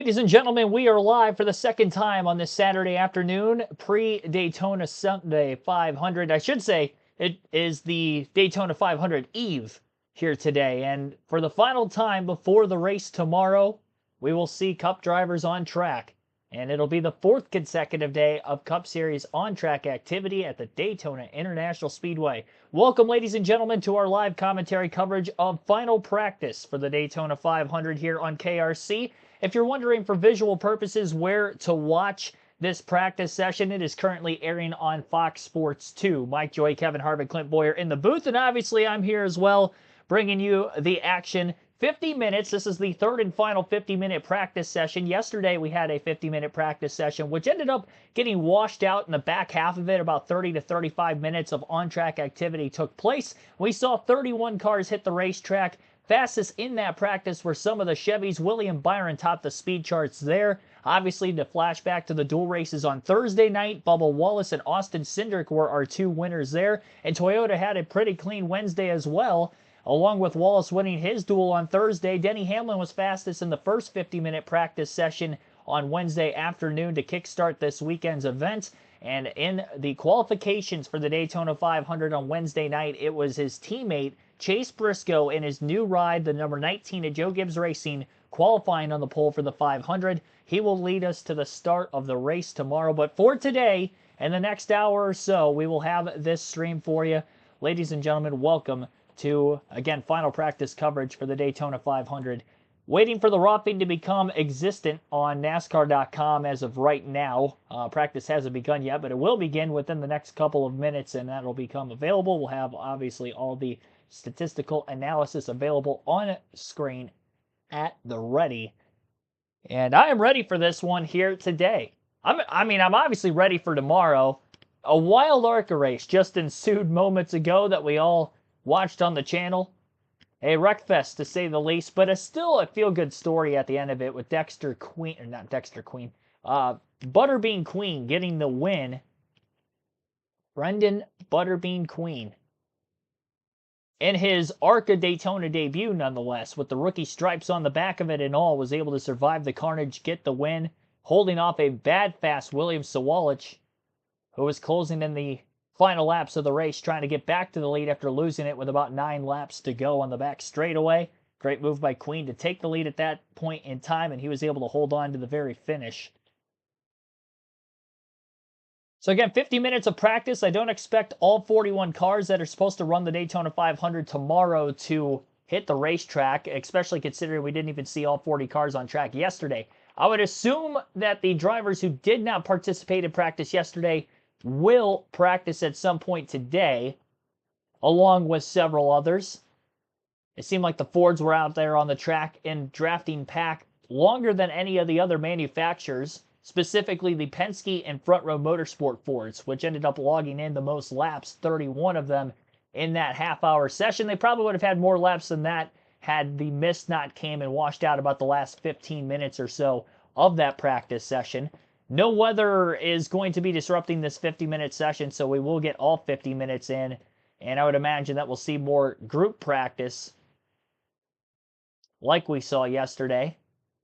Ladies and gentlemen, we are live for the second time on this Saturday afternoon, pre-Daytona Sunday 500. I should say it is the Daytona 500 Eve here today. And for the final time before the race tomorrow, we will see Cup drivers on track. And it'll be the fourth consecutive day of Cup Series on-track activity at the Daytona International Speedway. Welcome, ladies and gentlemen, to our live commentary coverage of final practice for the Daytona 500 here on KRC. If you're wondering for visual purposes where to watch this practice session, it is currently airing on Fox Sports 2. Mike Joy, Kevin Harvick, Clint Boyer in the booth, and obviously I'm here as well, bringing you the action. 50 minutes. This is the third and final 50-minute practice session. Yesterday we had a 50-minute practice session, which ended up getting washed out in the back half of it. About 30 to 35 minutes of on-track activity took place. We saw 31 cars hit the racetrack. Fastest in that practice were some of the Chevys. William Byron topped the speed charts there. Obviously, the flashback to the dual races on Thursday night, Bubba Wallace and Austin Cindric were our two winners there. And Toyota had a pretty clean Wednesday as well. Along with Wallace winning his duel on Thursday, Denny Hamlin was fastest in the first 50-minute practice session on Wednesday afternoon to kickstart this weekend's event. And in the qualifications for the Daytona 500 on Wednesday night, it was his teammate Chase Briscoe in his new ride, the number 19 at Joe Gibbs Racing, qualifying on the pole for the 500. He will lead us to the start of the race tomorrow. But for today, in the next hour or so, we will have this stream for you. Ladies and gentlemen, welcome to, again, final practice coverage for the Daytona 500. Waiting for the raw feed to become existent on NASCAR.com as of right now. Practice hasn't begun yet, but it will begin within the next couple of minutes, and that'll become available. We'll have, obviously, all the statistical analysis available on screen at the ready. And I am ready for this one here today. I'm obviously ready for tomorrow. A wild ARCA race just ensued moments ago that we all watched on the channel. A wreckfest, to say the least, but still a feel-good story at the end of it with Butterbean Queen getting the win. Brendan Butterbean Queen in his ARCA Daytona debut, nonetheless, with the rookie stripes on the back of it and all, was able to survive the carnage, get the win, holding off a bad fast William Sawalich, who was closing in the final laps of the race, trying to get back to the lead after losing it with about 9 laps to go on the back straightaway. Great move by Queen to take the lead at that point in time, and he was able to hold on to the very finish. So again, 50 minutes of practice. I don't expect all 41 cars that are supposed to run the Daytona 500 tomorrow to hit the racetrack, especially considering we didn't even see all 40 cars on track yesterday. I would assume that the drivers who did not participate in practice yesterday will practice at some point today, along with several others. It seemed like the Fords were out there on the track in drafting pack longer than any of the other manufacturers, specifically the Penske and Front Row Motorsport Fords, which ended up logging in the most laps, 31 of them in that half-hour session. They probably would have had more laps than that had the mist not came and washed out about the last 15 minutes or so of that practice session. No weather is going to be disrupting this 50-minute session, so we will get all 50 minutes in, and I would imagine that we'll see more group practice like we saw yesterday.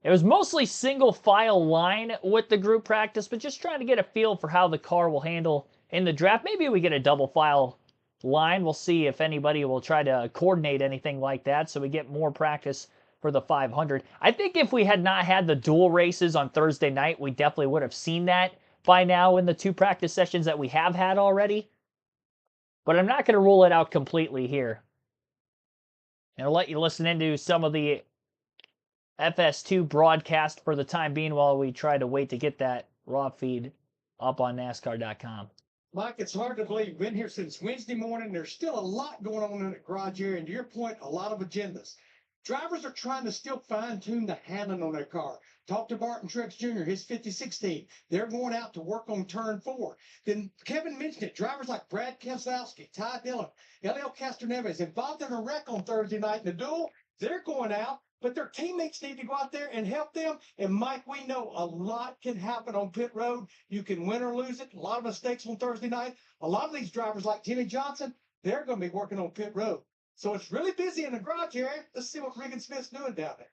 It was mostly single file line with the group practice, but just trying to get a feel for how the car will handle in the draft. Maybe we get a double file line. We'll see if anybody will try to coordinate anything like that, so we get more practice for the 500. I think if we had not had the dual races on Thursday night, we definitely would have seen that by now in the 2 practice sessions that we have had already. But I'm not going to rule it out completely here. And I'll let you listen into some of the FS2 broadcast for the time being while we try to wait to get that raw feed up on NASCAR.com. Mike, it's hard to believe you've been here since Wednesday morning. There's still a lot going on in the garage area, and to your point, a lot of agendas. Drivers are trying to still fine-tune the handling on their car. Talk to Barton Truex Jr., his 56 team. They're going out to work on turn 4. Then Kevin mentioned it. Drivers like Brad Keselowski, Ty Dillon, Elio Castroneves involved in a wreck on Thursday night in the duel. They're going out, but their teammates need to go out there and help them. And Mike, we know a lot can happen on pit road. You can win or lose it. A lot of mistakes on Thursday night. A lot of these drivers like Jimmy Johnson, they're going to be working on pit road. So it's really busy in the garage area. Let's see what Regan Smith's doing down there.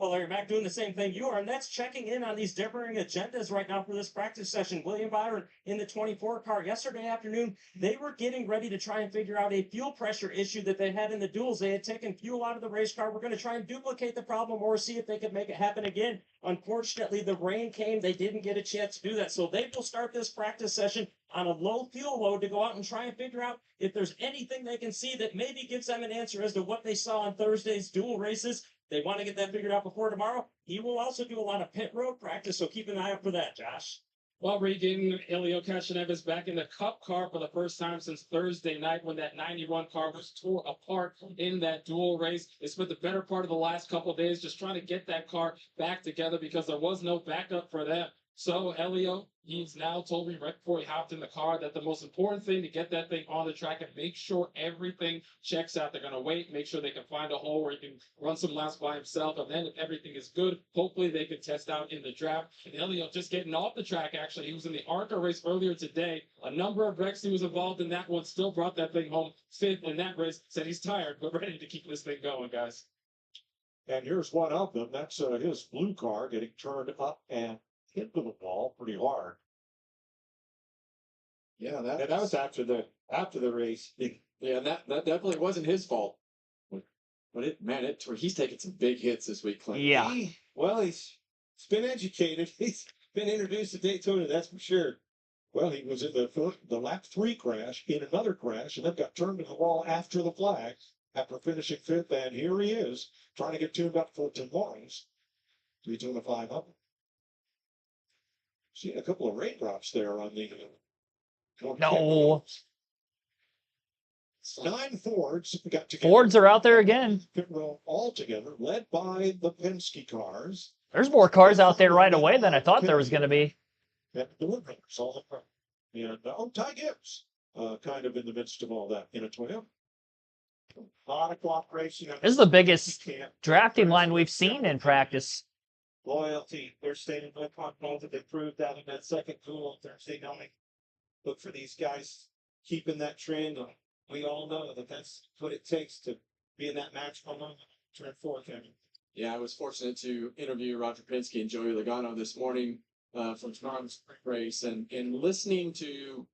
Well, Larry Mack doing the same thing you are, and that's checking in on these differing agendas right now for this practice session. William Byron in the 24 car yesterday afternoon, they were getting ready to try and figure out a fuel pressure issue that they had in the duels. They had taken fuel out of the race car. We're going to try and duplicate the problem or see if they could make it happen again. Unfortunately, the rain came. They didn't get a chance to do that. So they will start this practice session on a low fuel load to go out and try and figure out if there's anything they can see that maybe gives them an answer as to what they saw on Thursday's dual races. They want to get that figured out before tomorrow. He will also do a lot of pit road practice, so keep an eye out for that, Josh. Well, Regan, Elio Castroneves is back in the Cup car for the first time since Thursday night when that 91 car was tore apart in that dual race. They spent the better part of the last couple of days just trying to get that car back together because there was no backup for them. So Elio, he's now told me right before he hopped in the car that the most important thing to get that thing on the track and make sure everything checks out. They're going to wait, make sure they can find a hole where he can run some laps by himself. And then if everything is good, hopefully they can test out in the draft. And Elio just getting off the track, actually. He was in the ARCA race earlier today. A number of wrecks he was involved in that one, still brought that thing home fifth in that race. Said he's tired, but ready to keep this thing going, guys. And here's one of them. That's his blue car getting turned up and into the wall pretty hard. Yeah, that was after the race. Yeah, that definitely wasn't his fault. But he's taken some big hits this week, Clint. Yeah. He's been educated. He's been introduced to Daytona, that's for sure. Well, he was in the lap 3 crash, in another crash, and then got turned to the wall after the flag, after finishing 5th, and here he is, trying to get tuned up for tomorrow's Daytona 500. Seen a couple of raindrops there on the No. 9 Fords got together. Fords are out there again. Pit row all together, led by the Penske cars. There's more cars out there right away than I thought there was going to be. And the Woodrunners all the time. And Ty Gibbs, kind of in the midst of all that in a Toyota. A lot of cooperation. This is the biggest drafting line we've seen in practice. Loyalty. They're staying with Control. They proved that in that second duel Thursday night. Look for these guys keeping that trend. We all know that that's what it takes to be in that match from turn 4, Kevin. Yeah, I was fortunate to interview Roger Penske and Joey Logano this morning from tomorrow's race, and in listening to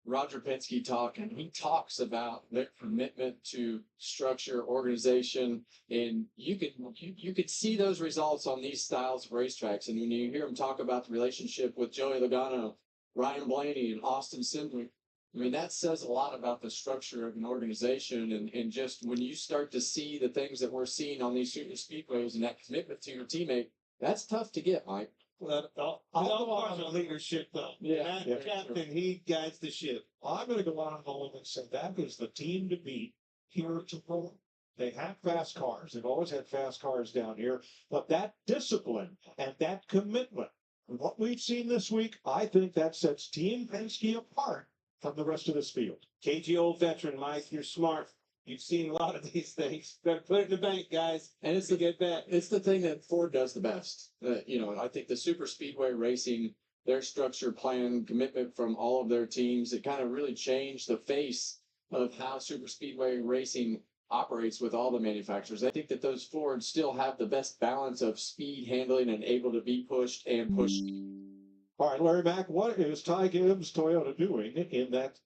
Roger Penske talk, and he talks about their commitment to structure, organization, and you could see those results on these styles of racetracks. And when you hear him talk about the relationship with Joey Logano, Ryan Blaney, and Austin Cindric, I mean, that says a lot about the structure of an organization, and just when you start to see the things that we're seeing on these super speedways and that commitment to your teammate, that's tough to get, Mike. Well, all parts of leadership, though. Yeah, That captain, he guides the ship. I'm going to go on the limb and say that is the team to beat here at Tacoma. They have fast cars. They've always had fast cars down here. But that discipline and that commitment, what we've seen this week, I think that sets Team Penske apart from the rest of this field. KG old veteran, Mike, you're smart. You've seen a lot of these things. Better put it in the bank, guys. And it's to get back. It's the thing that Ford does the best. I think the super speedway racing, their structure, plan, commitment from all of their teams, it kind of really changed the face of how super speedway racing operates with all the manufacturers. I think that those Fords still have the best balance of speed, handling, and able to be pushed and pushed. All right, Larry Mack, what is Ty Gibbs Toyota doing in that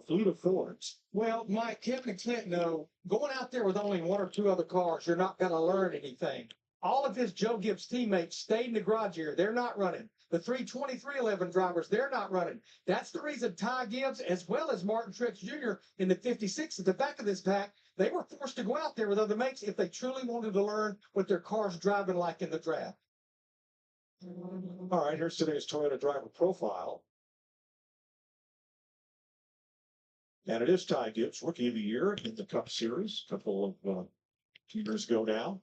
fleet of Fords? Well, Mike, Kevin and Clint know going out there with only 1 or 2 other cars, you're not going to learn anything. All of his Joe Gibbs teammates stayed in the garage here. They're not running. The 32311 drivers, they're not running. That's the reason Ty Gibbs, as well as Martin Truex Jr. in the 56 at the back of this pack, they were forced to go out there with other mates if they truly wanted to learn what their car's driving like in the draft. All right, here's today's Toyota driver profile. And it is Ty Gibbs, Rookie of the Year in the Cup Series, a couple of 2 years ago now.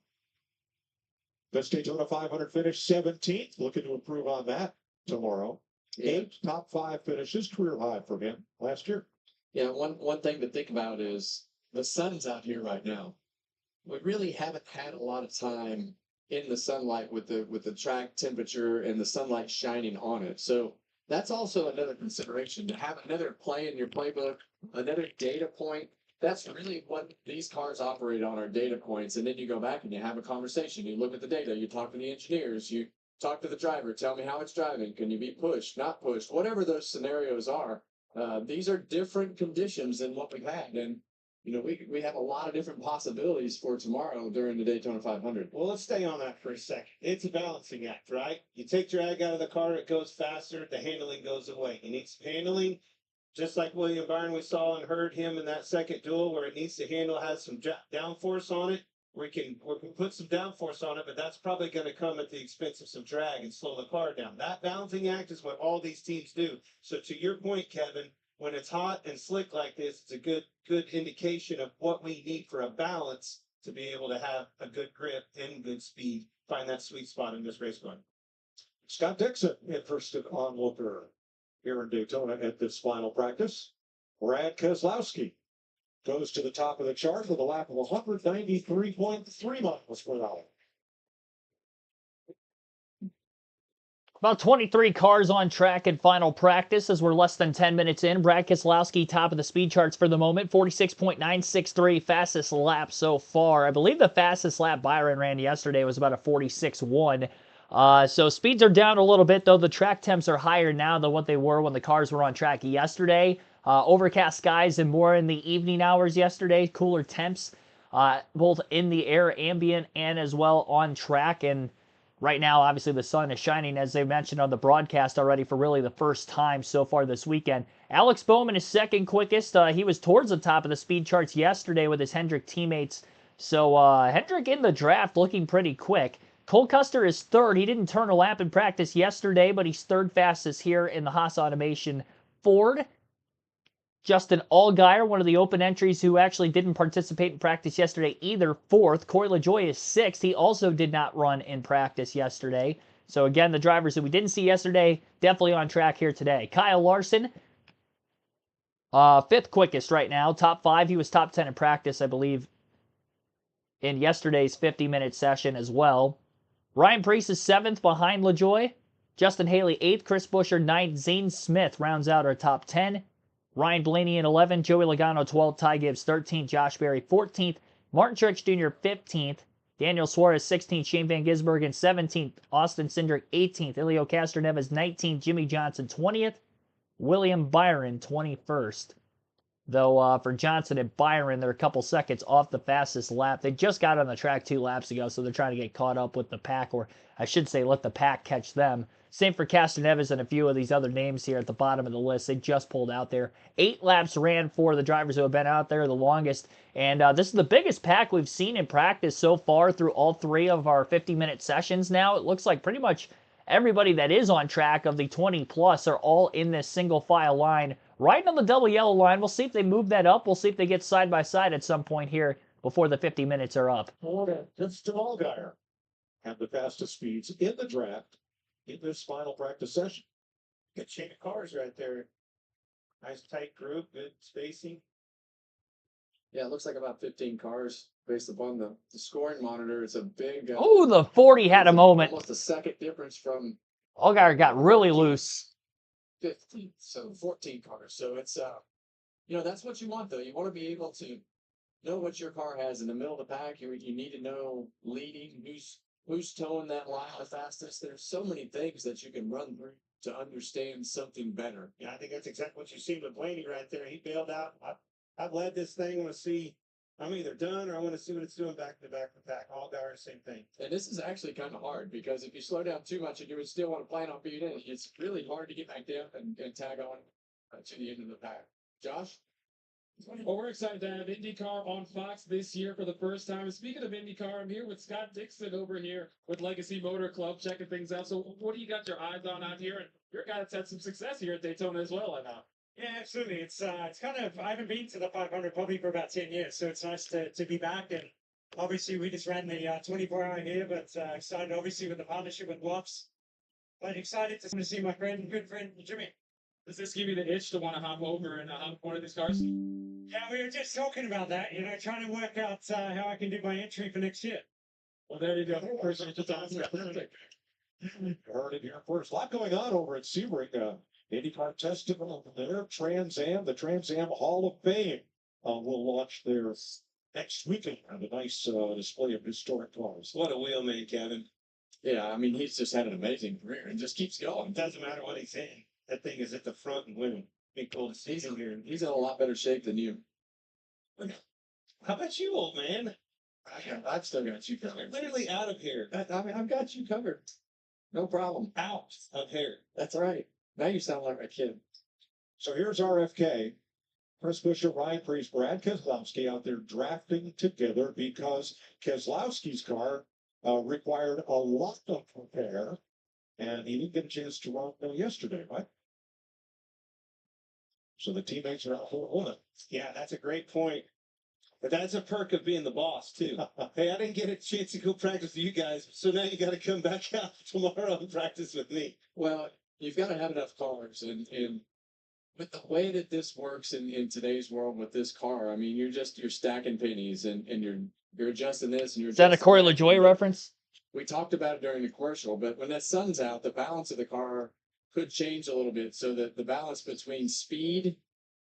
Best Daytona 500 finish, 17th. Looking to improve on that tomorrow. 8 top 5 finishes, career high for him last year. Yeah, one thing to think about is the sun's out here right now. We really haven't had a lot of time in the sunlight with the track temperature and the sunlight shining on it. So that's also another consideration, to have another play in your playbook, another data point that's really what these cars operate on, are data points. And then you go back and you have a conversation. You look at the data, you talk to the engineers, you talk to the driver, tell me how it's driving. Can you be pushed, not pushed, whatever those scenarios are. These are different conditions than what we've had. And, you know, we have a lot of different possibilities for tomorrow during the Daytona 500. Well, let's stay on that for a second. It's a balancing act, right? You take drag out of the car, it goes faster, the handling goes away. You need some handling, just like William Byron, we saw and heard him in that second duel where it needs to handle, has some downforce on it. We can put some downforce on it, but that's probably going to come at the expense of some drag and slow the car down. That balancing act is what all these teams do. So to your point, Kevin, when it's hot and slick like this, it's a good indication of what we need for a balance to be able to have a good grip and good speed, find that sweet spot in this race car. Scott Dixon in first onlooker here in Daytona at this final practice. Brad Keselowski goes to the top of the chart with a lap of 193.3 miles per hour. About 23 cars on track in final practice as we're less than 10 minutes in. Brad Keselowski, top of the speed charts for the moment, 46.963, fastest lap so far. I believe the fastest lap Byron ran yesterday was about a 46.1. So speeds are down a little bit, though the track temps are higher now than what they were when the cars were on track yesterday. Overcast skies and more in the evening hours yesterday, cooler temps, both in the air, ambient, and as well on track. And right now, obviously, the sun is shining, as they mentioned on the broadcast already, for really the first time so far this weekend. Alex Bowman is second quickest. He was towards the top of the speed charts yesterday with his Hendrick teammates. So Hendrick in the draft looking pretty quick. Cole Custer is third. He didn't turn a lap in practice yesterday, but he's third fastest here in the Haas Automation Ford. Justin Allgaier, one of the open entries who actually didn't participate in practice yesterday either, fourth. Corey LaJoie is sixth. He also did not run in practice yesterday. So again, the drivers that we didn't see yesterday, definitely on track here today. Kyle Larson, fifth quickest right now. Top 5. He was top 10 in practice, I believe, in yesterday's 50-minute session as well. Ryan Preece is 7th behind LaJoie. Justin Haley 8th. Chris Buescher 9th. Zane Smith rounds out our top 10. Ryan Blaney in 11th. Joey Logano 12th. Ty Gibbs 13th. Josh Berry 14th. Martin Truex Jr. 15th. Daniel Suarez 16th. Shane Van Gisbergen 17th. Austin Cindric 18th. Elio Castroneves 19th. Jimmy Johnson 20th. William Byron 21st. Though for Johnson and Byron, they're a couple seconds off the fastest lap. They just got on the track 2 laps ago, so they're trying to get caught up with the pack, or I should say let the pack catch them. Same for Castroneves and a few of these other names here at the bottom of the list. They just pulled out there. 8 laps ran for the drivers who have been out there the longest. And this is the biggest pack we've seen in practice so far through all 3 of our 50-minute sessions now. It looks like pretty much everybody that is on track of the 20-plus are all in this single file line, right on the double yellow line. We'll see if they move that up. We'll see if they get side by side at some point here before the 50 minutes are up. Justin Allgaier had the fastest speeds in the draft in this final practice session. Good chain of cars right there. Nice tight group, good spacing. Yeah, it looks like about 15 cars based upon the scoring monitor. It's a big. Oh, the 40 had a moment. Almost a second difference from Allgaier got really loose. 15, so 14 cars. So it's you know, that's what you want though. You want to be able to know what your car has in the middle of the pack. You need to know leading, who's towing that line the fastest. There's so many things that you can run through to understand something better. Yeah, I think that's exactly what you see with Blaney right there. He bailed out. I've led this thing. I want to see. I'm either done or I want to see what it's doing back to the back of the pack. Allgaier, same thing. And this is actually kind of hard because if you slow down too much and you would still want to plan on being in, it's really hard to get back down and tag on to the end of the pack. Josh? Well, we're excited to have IndyCar on Fox this year for the first time. And speaking of IndyCar, I'm here with Scott Dixon over here with Legacy Motor Club, checking things out. So what do you got your eyes on out here? And you're a guy that's had some success here at Daytona as well, I know. Yeah, absolutely. It's kind of, I haven't been to the 500 probably for about 10 years, so it's nice to be back. And obviously we just ran the 24-hour here, but excited obviously with the partnership with Wops. But excited to see my good friend Jimmy. Does this give you the itch to want to hop over and hop one of these cars? Yeah, we were just talking about that, trying to work out how I can do my entry for next year. Well, there you go. Appreciate your time. Heard it here first. A lot going on over at Sebring. IndyCar Festival there. Trans Am, the Trans Am Hall of Fame will launch their next weekend. A nice display of historic cars. What a wheelman, Kevin. Yeah, I mean, he's just had an amazing career and just keeps going. It doesn't matter what he's in. That thing is at the front and winning. Be cool to see him here. He's in a lot better shape than you. How about you, old man? I've still got you covered. Literally out of here. I mean, I've got you covered. No problem. Out of here. That's right. Now you sound like a kid. So here's RFK. Chris Buescher, Ryan Preece, Brad Keselowski out there drafting together because Keselowski's car required a lot of repair, and he didn't get a chance to run yesterday, right? So the teammates are out for one. Yeah, that's a great point. But that's a perk of being the boss, too. Hey, I didn't get a chance to go practice with you guys, so now you got to come back out tomorrow and practice with me. Well, you've got to have enough cars, and with the way that this works in today's world with this car, I mean, you're stacking pennies and you're adjusting this and you're. Is that a adjusting Corey that. LaJoie reference? We talked about it during the commercial, but when that sun's out, the balance of the car could change a little bit, so that the balance between speed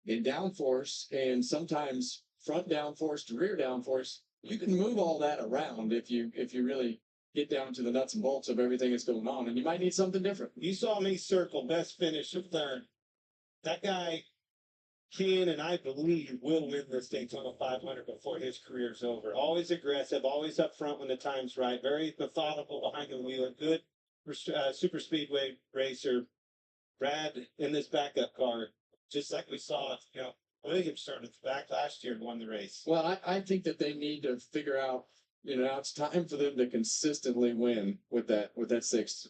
and downforce, and sometimes front downforce to rear downforce, you can move all that around if you really get down to the nuts and bolts of everything that's going on, and you might need something different. You saw me circle best finish of third. That guy can, and I believe will win this Daytona 500 before his career's over. Always aggressive, always up front when the time's right, very methodical behind the wheel, a good super speedway racer. Brad in this backup car, just like we saw, Williams started back last year and won the race. Well, I think that they need to figure out, now it's time for them to consistently win with that sixth.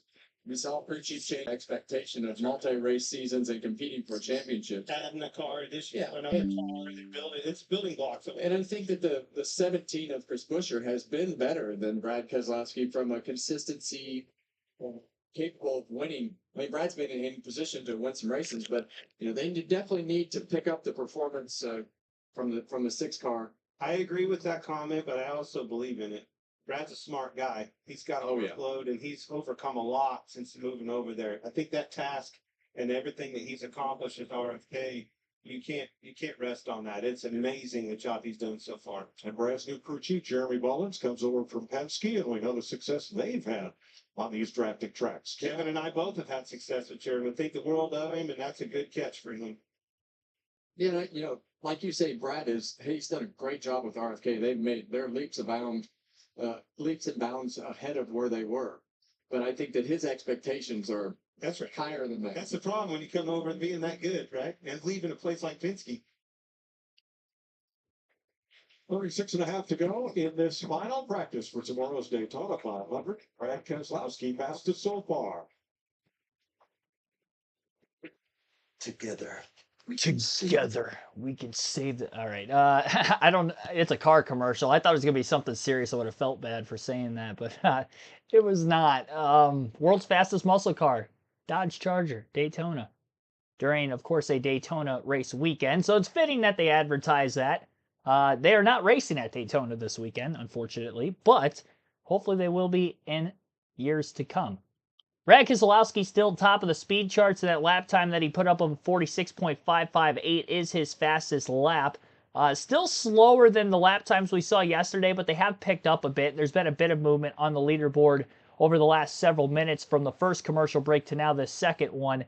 We saw a pretty cheap change expectation of multi-race seasons and competing for championships. Adding a car, another car, they build it. It's building blocks. And I think that the 17 of Chris Buescher has been better than Brad Keselowski from a consistency, capable of winning. I mean, Brad's been in position to win some races, but they definitely need to pick up the performance from the sixth car. I agree with that comment, but I also believe in it. Brad's a smart guy. He's got a workload, and he's overcome a lot since moving over there. I think that task and everything that he's accomplished at RFK, you can't rest on that. It's amazing the job he's done so far. And Brad's new crew chief, Jeremy Mullins, comes over from Penske, and we know the success they've had on these drafting tracks. Kevin and I both have had success with Jeremy. Think the world of him, and that's a good catch for him. Yeah, like you say, he's done a great job with RFK. They've made their leaps and bounds ahead of where they were. But I think that his expectations are higher than that. That's the problem when you come over and being that good, right? And leaving a place like Penske. 36.5 to go in this final practice for tomorrow's Daytona 500. Brad Keselowski fastest so far. Together we can save the. All right. I don't. It's a car commercial. I thought it was gonna be something serious. I would have felt bad for saying that, but it was not. World's fastest muscle car, Dodge Charger, Daytona, during, of course, a Daytona race weekend. So it's fitting that they advertise that. They are not racing at Daytona this weekend, unfortunately, but hopefully they will be in years to come. Brad Keselowski still top of the speed charts, and that lap time that he put up of 46.558 is his fastest lap. Still slower than the lap times we saw yesterday, but they have picked up a bit. There's been a bip of movement on the leaderboard over the last several minutes from the first commercial break to now the second one.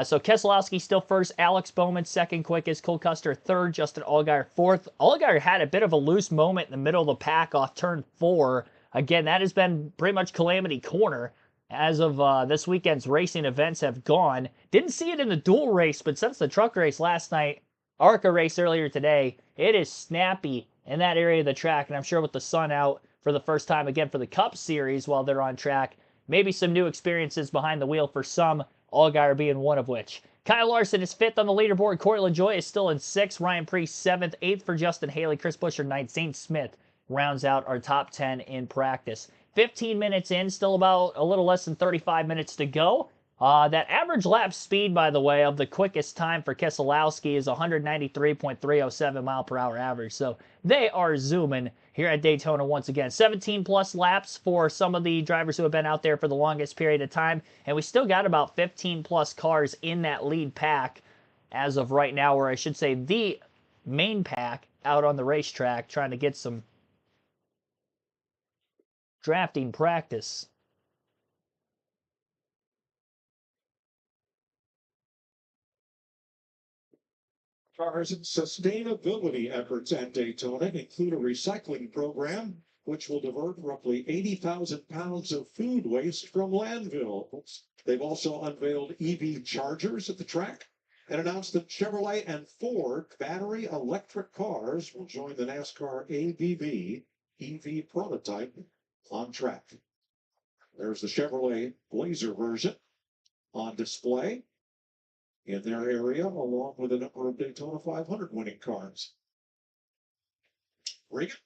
So Keselowski still first, Alex Bowman second quickest, Cole Custer third, Justin Allgaier fourth. Allgaier had a bit of a loose moment in the middle of the pack off turn 4. Again, that has been pretty much calamity corner as of this weekend's racing events have gone. Didn't see it in the dual race, but since the truck race last night, ARCA race earlier today, it is snappy in that area of the track, and I'm sure with the sun out for the first time again for the Cup Series while they're on track, maybe some new experiences behind the wheel for some, Allgaier being one of which. Kyle Larson is 5th on the leaderboard. Corey LaJoie is still in 6th. Ryan Preece 7th. 8th for Justin Haley. Chris Buescher 9th. Zane Smith rounds out our top 10 in practice. 15 minutes in, still about a little less than 35 minutes to go. That average lap speed, by the way, of the quickest time for Keselowski is 193.307 mile per hour average. So they are zooming here at Daytona once again. 17 plus laps for some of the drivers who have been out there for the longest period of time. And we still got about 15 plus cars in that lead pack as of right now, or I should say the main pack out on the racetrack trying to get some drafting practice. Cars sustainability efforts at Daytona include a recycling program which will divert roughly 80,000 pounds of food waste from landfills. They've also unveiled EV chargers at the track and announced that Chevrolet and Ford battery electric cars will join the NASCAR ABB EV prototype on track. There's the Chevrolet Blazer version on display in their area, along with a number of Daytona 500 winning cars. Regan?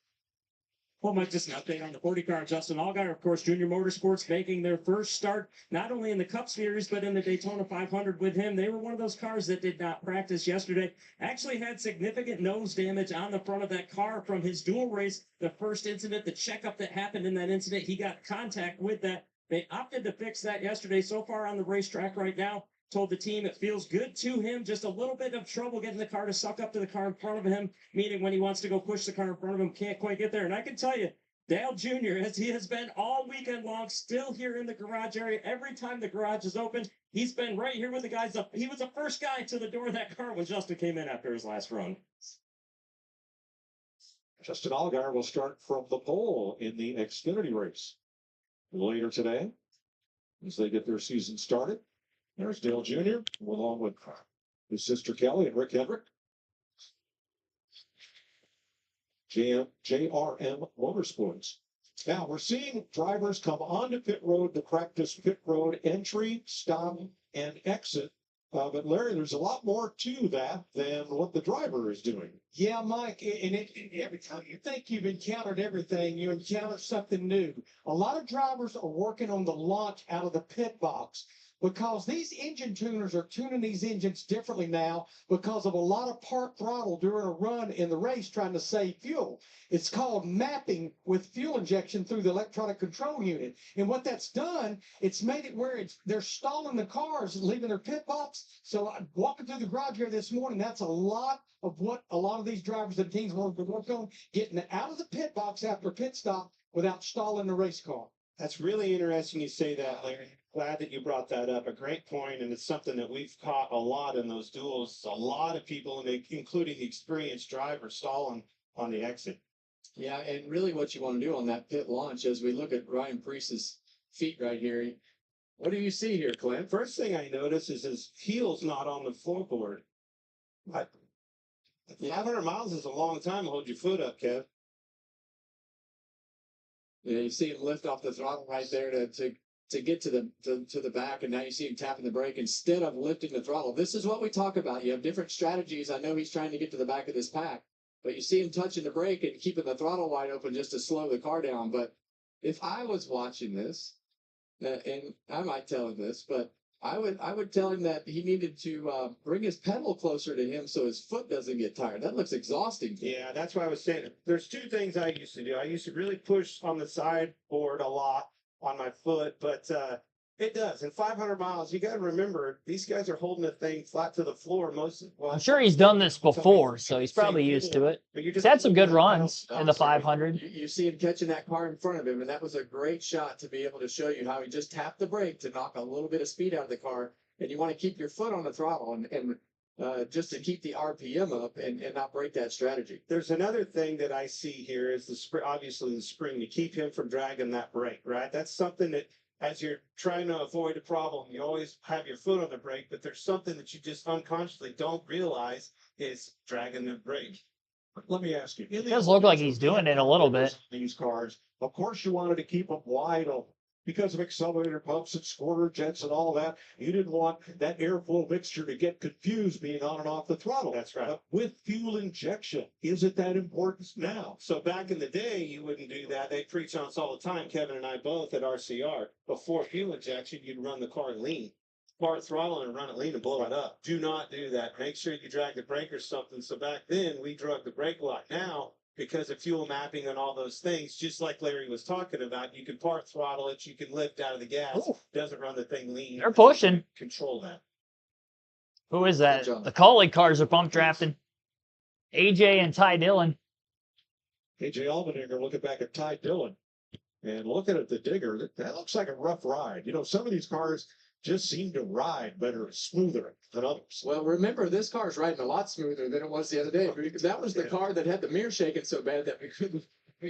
Well, Mike, just an update on the 40 car. Justin Allgaier, of course, Junior Motorsports making their first start, not only in the Cup Series, but in the Daytona 500 with him. They were one of those cars that did not practice yesterday. Actually had significant nose damage on the front of that car from his dual race. The first incident, the checkup that happened in that incident, he got contact with that. They opted to fix that yesterday. So far on the racetrack right now, told the team it feels good to him. Just a little bit of trouble getting the car to suck up to the car in front of him, meaning when he wants to go push the car in front of him, can't quite get there. And I can tell you, Dale Jr., as he has been all weekend long, still here in the garage area. Every time the garage is open, he's been right here with the guys up. He was the first guy to the door of that car when Justin came in after his last run. Justin Allgaier will start from the pole in the Xfinity race later today as they get their season started. There's Dale Jr. along with his sister Kelly and Rick Hendrick. JRM Motorsports. Now we're seeing drivers come onto pit road to practice pit road entry, stop, and exit. But Larry, there's a lot more to that than what the driver is doing. Yeah, Mike, and every time you think you've encountered everything, you encounter something new. A lot of drivers are working on the launch out of the pit box, because these engine tuners are tuning these engines differently now because of a lot of part throttle during a run in the race trying to save fuel. It's called mapping with fuel injection through the electronic control unit. And what that's done, it's made it where they're stalling the cars and leaving their pit box. So walking through the garage here this morning, that's a lot of what a lot of these drivers and teams want to work on, getting out of the pit box after a pit stop without stalling the race car. That's really interesting you say that, Larry. Glad that you brought that up. A great point, and it's something that we've caught a lot in those duels. A lot of people, including the experienced driver, stalling on the exit. Yeah, and really what you want to do on that pit launch, as we look at Ryan Preece's feet right here, what do you see here, Clint? First thing I notice is his heel's not on the floorboard. 500 miles is a long time to hold your foot up, Kev. Yeah, you see him lift off the throttle right there to get to the back, and now you see him tapping the brake instead of lifting the throttle. This is what we talk about. You have different strategies. I know he's trying to get to the back of this pack, but you see him touching the brake and keeping the throttle wide open just to slow the car down. But if I was watching this, and I might tell him this, but I would tell him that he needed to bring his pedal closer to him so his foot doesn't get tired. That looks exhausting. Yeah, that's why I was saying. There's two things I used to do. I used to really push on the sideboard a lot on my foot, but it does. In 500 miles, you got to remember, these guys are holding the thing flat to the floor. I'm sure he's done this before, so he's probably used to it. He's had some good runs in the 500. You see him catching that car in front of him, and that was a great shot to be able to show you how he just tapped the brake to knock a little bit of speed out of the car. And you want to keep your foot on the throttle and just to keep the RPM up and not break that strategy. There's another thing that I see here is the spring, obviously the spring, to keep him from dragging that brake, right? That's something that, as you're trying to avoid a problem, you always have your foot on the brake, but there's something that you just unconsciously don't realize is dragging the brake. Let me ask you. It does look like he's doing it a little bit. These cars, of course, you wanted to keep them wide open because of accelerator pumps and squirter jets and all that. You didn't want that airflow mixture to get confused being on and off the throttle. That's right. But with fuel injection, is it that important now? So back in the day, you wouldn't do that. They preach on us all the time, Kevin and I both at RCR. Before fuel injection, you'd run the car lean. Part throttle and run it lean and blow it up. Do not do that. Make sure you drag the brake or something. So back then, we drug the brake a lot. Now, because of fuel mapping and all those things, just like Larry was talking about, you can part throttle it, you can lift out of the gas. Ooh. Doesn't run the thing lean. They're pushing. Control that. Who is that? The Collie cars are pump drafting. AJ and Ty Dillon. AJ Allmendinger looking back at Ty Dillon and looking at the Digger. That looks like a rough ride. You know, some of these cars just seem to ride better, smoother than others. Well, remember, this car's riding a lot smoother than it was the other day. Because that was the car that had the mirror shaking so bad that we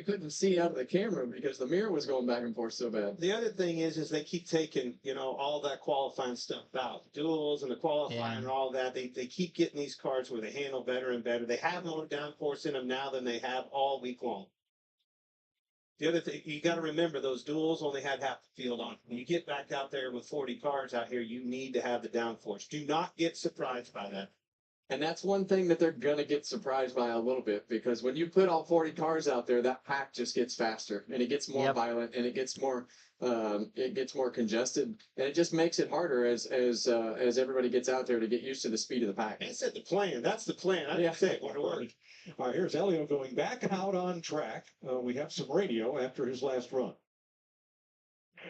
couldn't see out of the camera because the mirror was going back and forth so bad. The other thing is they keep taking, all that qualifying stuff out, duels and the qualifying Yeah. and all that. They keep getting these cars where they handle better and better. They have more downforce in them now than they have all week long. The other thing, you got to remember, those duels only had half the field on. When you get back out there with 40 cars out here, you need to have the downforce. Do not get surprised by that. And that's one thing that they're going to get surprised by a little bit, because when you put all 40 cars out there, that pack just gets faster and it gets more Yep. violent and it gets more congested, and it just makes it harder as everybody gets out there to get used to the speed of the pack. I said the plan. That's the plan. I Yeah. didn't say it would work. All right, here's Elio going back out on track. We have some radio after his last run.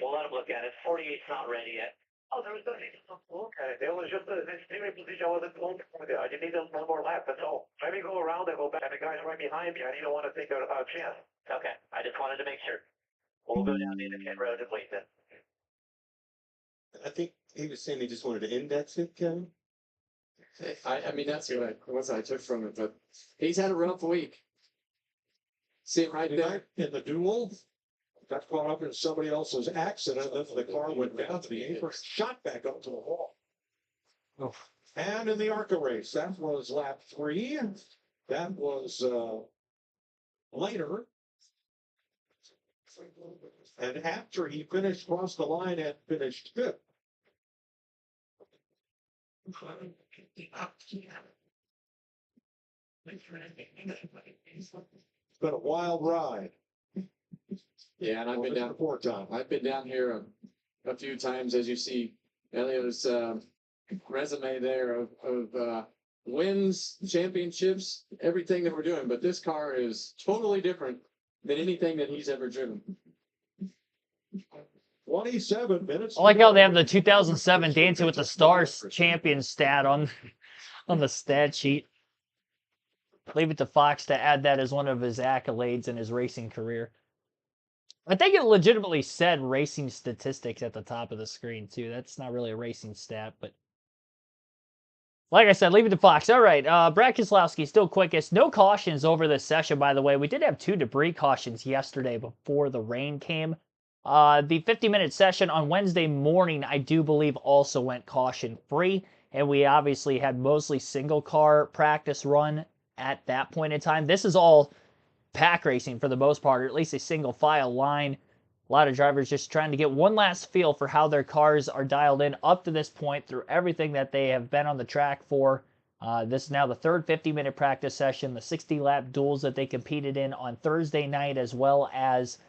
We'll let him look at it. 48's not ready yet. Oh, there was no need to look at it. It was just a steering position. I wasn't going for it. I just needed one more lap. That's all. Let me go around and go back. And the guy's right behind me. I didn't want to take a chance. Okay. I just wanted to make sure. We'll go down the Indian Road and wait then. I think he was saying he just wanted to index it, Kevin. I mean, that's what I took from it, but he's had a rough week. See it right there? In the duel, got caught up in somebody else's accident. Then the car went down to the apron, shot back up to the wall. Oh. And in the ARCA race, that was lap 3. That was later. And after he finished across the line and finished 5th. It's been a wild ride. Yeah, and I've been down. I've been down here a few times, as you see Elio's resume there of wins, championships, everything that we're doing. But this car is totally different than anything that he's ever driven. 27 minutes. I like how they have the 2007 Dancing with the Stars champion stat on the stat sheet. Leave it to Fox to add that as one of his accolades in his racing career. I think it legitimately said racing statistics at the top of the screen, too. That's not really a racing stat, but like I said, leave it to Fox. All right, Brad Keselowski still quickest. No cautions over this session, by the way. We did have 2 debris cautions yesterday before the rain came. The 50-minute session on Wednesday morning, I do believe, also went caution-free, and we obviously had mostly single-car practice run at that point in time. This is all pack racing for the most part, or at least a single-file line. A lot of drivers just trying to get one last feel for how their cars are dialed in up to this point through everything that they have been on the track for. This is now the third 50-minute practice session, the 60-lap duels that they competed in on Thursday night, as well as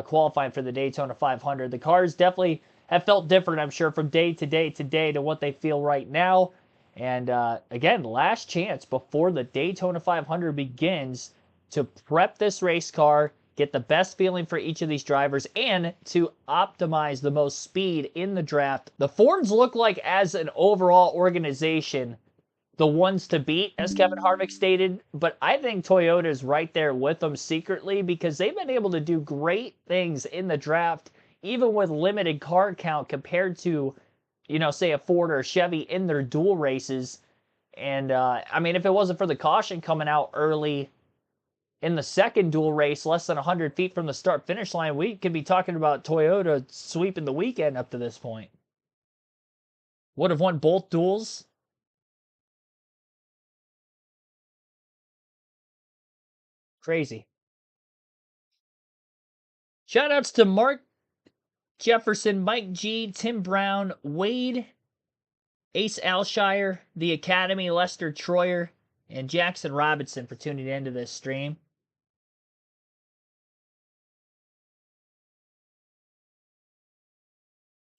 qualifying for the Daytona 500. The cars definitely have felt different, I'm sure, from day to day to day to what they feel right now. And again, last chance before the Daytona 500 begins to prep this race car, get the best feeling for each of these drivers, and to optimize the most speed in the draft. The Fords look like, as an overall organization, the ones to beat, as Kevin Harvick stated, but I think Toyota is right there with them secretly because they've been able to do great things in the draft, even with limited car count compared to, say a Ford or a Chevy in their dual races. And, I mean, if it wasn't for the caution coming out early in the second dual race, less than 100 feet from the start-finish line, we could be talking about Toyota sweeping the weekend up to this point. Would have won both duels. Crazy. Shoutouts to Mark Jefferson, Mike G, Tim Brown, Wade, Ace Alshire, The Academy, Lester Troyer, and Jackson Robinson for tuning into this stream.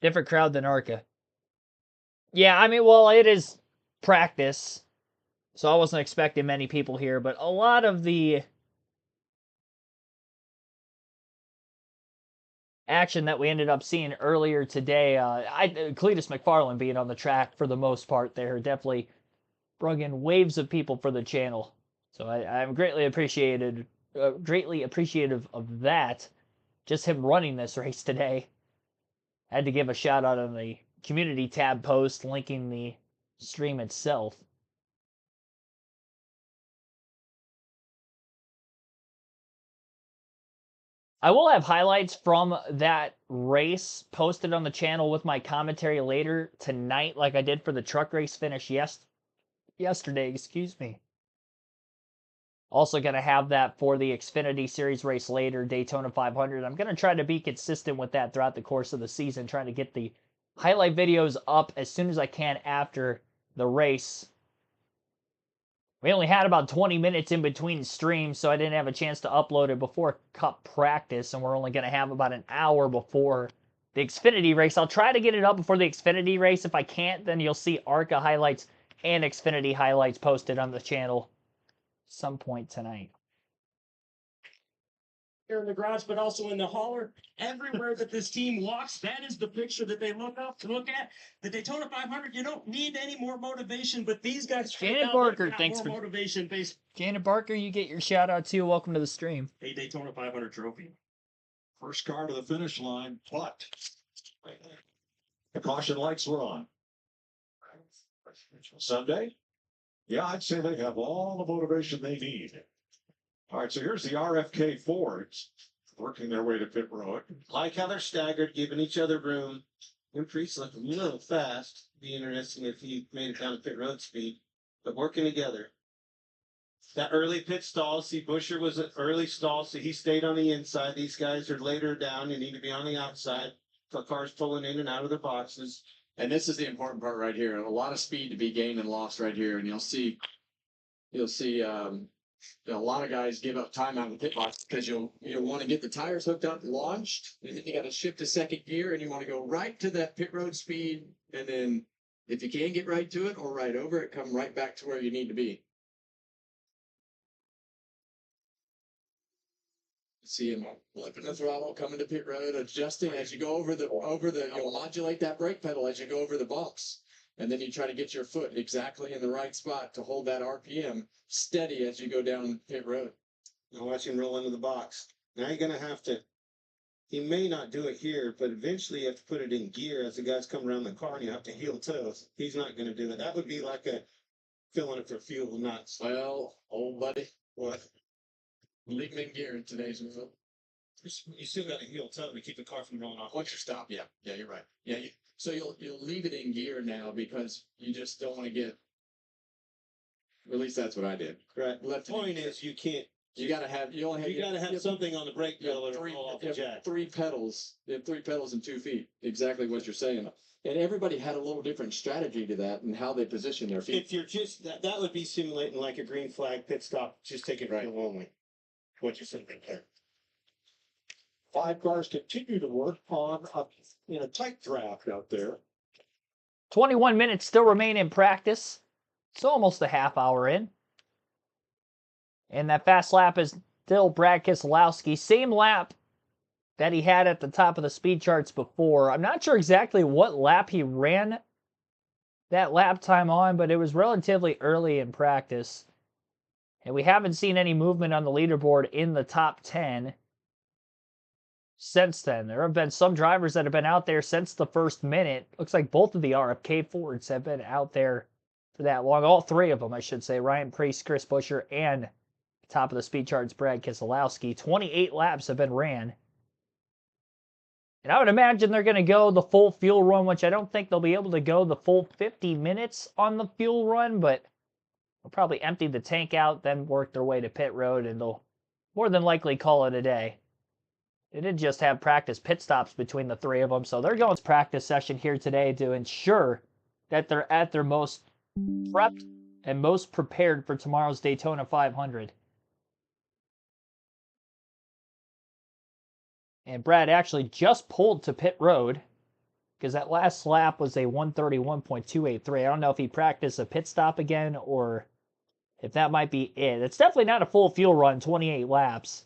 Different crowd than ARCA. Yeah, I mean, well, it is practice, so I wasn't expecting many people here, but a lot of the action that we ended up seeing earlier today, Cletus McFarland being on the track for the most part there, definitely brought in waves of people for the channel. So I'm greatly appreciative of that. Just him running this race today. I had to give a shout out on the community tab post linking the stream itself. I will have highlights from that race posted on the channel with my commentary later tonight, like I did for the truck race finish yesterday. Excuse me. Also going to have that for the Xfinity Series race later, Daytona 500. I'm going to try to be consistent with that throughout the course of the season, trying to get the highlight videos up as soon as I can after the race. We only had about 20 minutes in between streams, so I didn't have a chance to upload it before Cup practice, and we're only going to have about an hour before the Xfinity race. I'll try to get it up before the Xfinity race. If I can't, then you'll see ARCA highlights and Xfinity highlights posted on the channel some point tonight. Here in the garage, but also in the hauler. Everywhere that this team walks, that is the picture that they look at. The Daytona 500, you don't need any more motivation, but these guys Janet Barker, got thanks more for motivation based. Janet Barker, you get your shout out too. Welcome to the stream. A Daytona 500 trophy. First car to the finish line, but the caution lights were on. Sunday? Yeah, I'd say they have all the motivation they need. All right, so here's the RFK Fords working their way to pit road. Like how they're staggered, giving each other room. Increase like a little fast. Be interesting if he made it down to pit road speed, but working together. That early pit stall, see Busher was an early stall, so he stayed on the inside. These guys are later down. You need to be on the outside. The cars pulling in and out of their boxes. And this is the important part right here. A lot of speed to be gained and lost right here. And you'll see a lot of guys give up time out of the pit box because you'll want to get the tires hooked up, launched, and then you got to shift to second gear, and you want to go right to that pit road speed, and then if you can get right to it or right over it, come right back to where you need to be. See him flipping the throttle, coming to pit road, adjusting as you go over the you'll modulate that brake pedal as you go over the bumps. And then you try to get your foot exactly in the right spot to hold that RPM steady as you go down pit road. Now watch him roll into the box. Now you're going to have to, he may not do it here, but eventually you have to put it in gear as the guys come around the car and you have to heel toes. He's not going to do it. That would be like a filling it for fuel nuts. Well, old buddy, What? leave him in gear in today's result. You still got a heel toe to keep the car from rolling off. Once you stop, yeah, you're right. Yeah, so you'll leave it in gear now because you just don't want to get. At least that's what I did. Right. Left The point is you can't. You got to have. You only have. You got to have something on the brake pedal or three, off you the have jack. three pedals. You have 3 pedals and 2 feet. Exactly what you're saying. And everybody had a little different strategy to that and how they position their feet. If you're just that would be simulating like a green flag pit stop. Just take it Right. fuel only. What you're saying there. 5 cars continue to work on in a tight draft out there. 21 minutes still remain in practice. It's almost a half hour in. And that fast lap is still Brad Keselowski. Same lap that he had at the top of the speed charts before. I'm not sure exactly what lap he ran that lap time on, but it was relatively early in practice. And we haven't seen any movement on the leaderboard in the top 10 since then. There have been some drivers that have been out there since the first minute. Looks like both of the RFK Fords have been out there for that long. All 3 of them, I should say. Ryan Preece, Chris Buescher, and top of the speed charts, Brad Keselowski. 28 laps have been ran. And I would imagine they're going to go the full fuel run, which I don't think they'll be able to go the full 50 minutes on the fuel run, but they'll probably empty the tank out, then work their way to pit road, and they'll more than likely call it a day. They did just have practice pit stops between the 3 of them, so they're going to practice session here today to ensure that they're at their most prepped and most prepared for tomorrow's Daytona 500. And Brad actually just pulled to pit road because that last lap was a 131.283. I don't know if he practiced a pit stop again or if that might be it. It's definitely not a full fuel run, 28 laps.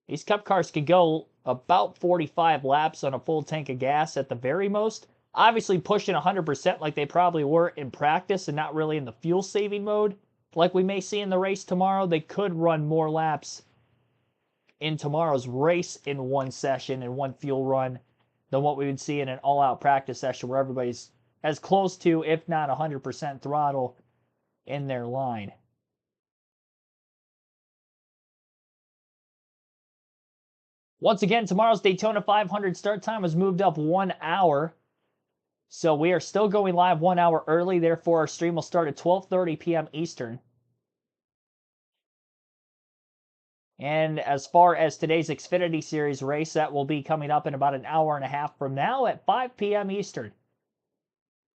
These Cup cars could go about 45 laps on a full tank of gas at the very most. Obviously pushing 100% like they probably were in practice and not really in the fuel saving mode like we may see in the race tomorrow, they could run more laps in tomorrow's race in one session and one fuel run than what we would see in an all-out practice session where everybody's as close to, if not 100% throttle in their line. Once again, tomorrow's Daytona 500 start time was moved up 1 hour. So we are still going live 1 hour early. Therefore, our stream will start at 12:30 p.m. Eastern. And as far as today's Xfinity Series race, that will be coming up in about an hour and a half from now at 5 p.m. Eastern.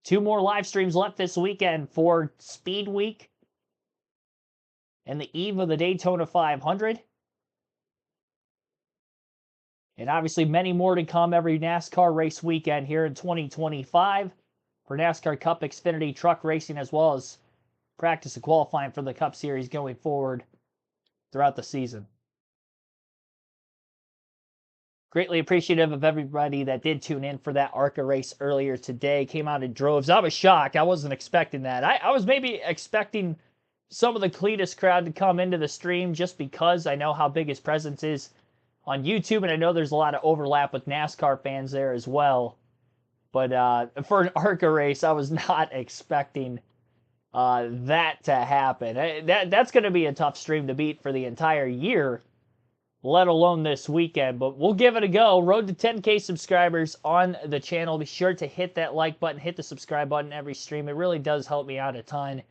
2 more live streams left this weekend for Speed Week and the eve of the Daytona 500. And obviously many more to come every NASCAR race weekend here in 2025 for NASCAR Cup Xfinity truck racing, as well as practice and qualifying for the Cup Series going forward throughout the season. Greatly appreciative of everybody that did tune in for that ARCA race earlier today. Came out in droves. I was shocked. I wasn't expecting that. I was maybe expecting some of the Cletus crowd to come into the stream just because I know how big his presence is on YouTube, and I know there's a lot of overlap with NASCAR fans there as well. But for an ARCA race, I was not expecting that to happen. That's going to be a tough stream to beat for the entire year, let alone this weekend. But we'll give it a go. Road to 10K subscribers on the channel. Be sure to hit that like button, hit the subscribe button every stream. It really does help me out a ton.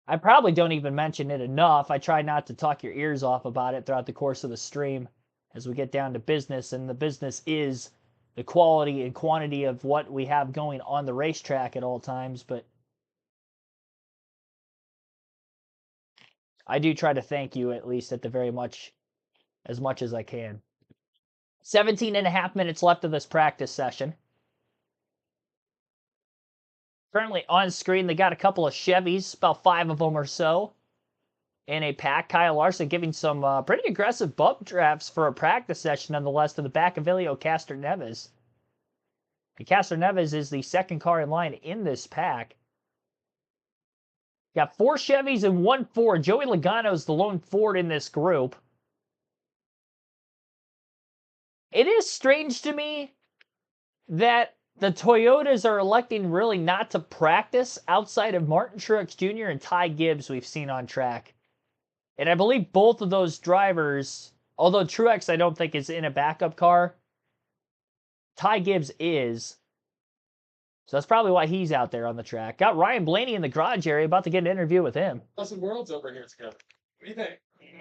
I probably don't even mention it enough. I try not to talk your ears off about it throughout the course of the stream as we get down to business, and the business is the quality and quantity of what we have going on the racetrack at all times. But I do try to thank you, at least at the very much as I can. 17 and a half minutes left of this practice session. Currently on screen, they got a couple of Chevys, about 5 of them or so, in a pack. Kyle Larson giving some pretty aggressive bump drafts for a practice session, nonetheless, to the back of Elio Castroneves. And Castroneves is the second car in line in this pack. Got 4 Chevys and 1 Ford. Joey Logano's the lone Ford in this group. It is strange to me that the Toyotas are electing really not to practice outside of Martin Truex Jr. and Ty Gibbs we've seen on track. And I believe both of those drivers, although Truex I don't think is in a backup car, Ty Gibbs is. So that's probably why he's out there on the track. Got Ryan Blaney in the garage area, about to get an interview with him. Some worlds over here together. What do you think?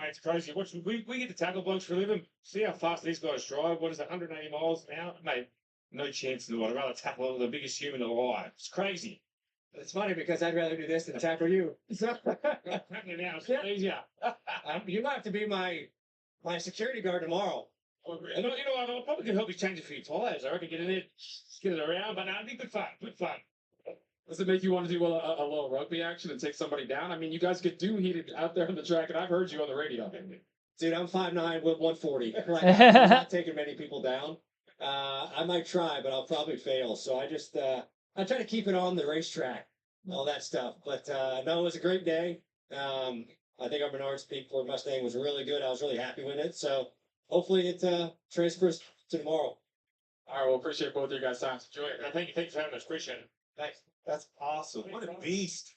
It's crazy. We get to tackle blokes for a living. See how fast these guys drive. What is that, 180 miles an hour? Mate, no chance in the world. I'd rather tackle the biggest human alive. It's crazy. It's funny because I'd rather do this than tackle you. Now, it's easier. You might have to be my security guard tomorrow. You know, I'll probably help you change a few tires. I reckon get in there, get it around, but it'd be good fun. Good fun. Does it make you want to do a little rugby action and take somebody down? I mean, you guys get heated out there on the track, and I've heard you on the radio. Dude, I'm 5'9" with 140. I'm not taking many people down. I might try, but I'll probably fail. So I just I try to keep it on the racetrack, all that stuff. But no, it was a great day. I think our Menards Peak Ford Mustang was really good. I was really happy with it. So hopefully it transfers to tomorrow. All right, well, appreciate both of you guys' time. Enjoy it. Thanks for having us. Appreciate it. Thanks. That's awesome. What a beast.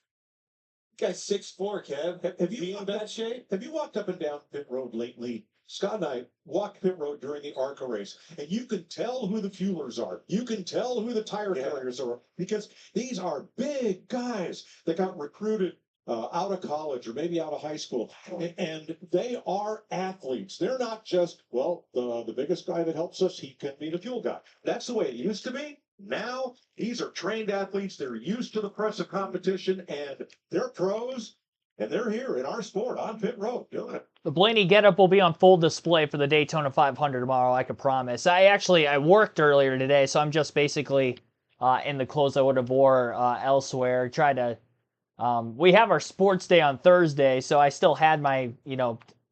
Guy's 6'4", Kev. Have you in bad shape? Have you walked up and down pit road lately? Scott and I walked pit road during the ARCA race, and you can tell who the fuelers are. You can tell who the tire carriers are, because these are big guys that got recruited out of college or maybe out of high school, and they are athletes. They're not just, well, the biggest guy that helps us, he can be the fuel guy. That's the way it used to be. Now, these are trained athletes. They're used to the press of competition, and they're pros, and they're here in our sport on pit road doing it. The Blaney getup will be on full display for the Daytona 500 tomorrow, I can promise. I worked earlier today, so I'm just basically in the clothes I would have wore elsewhere. Try to, we have our sports day on Thursday, so I still had my,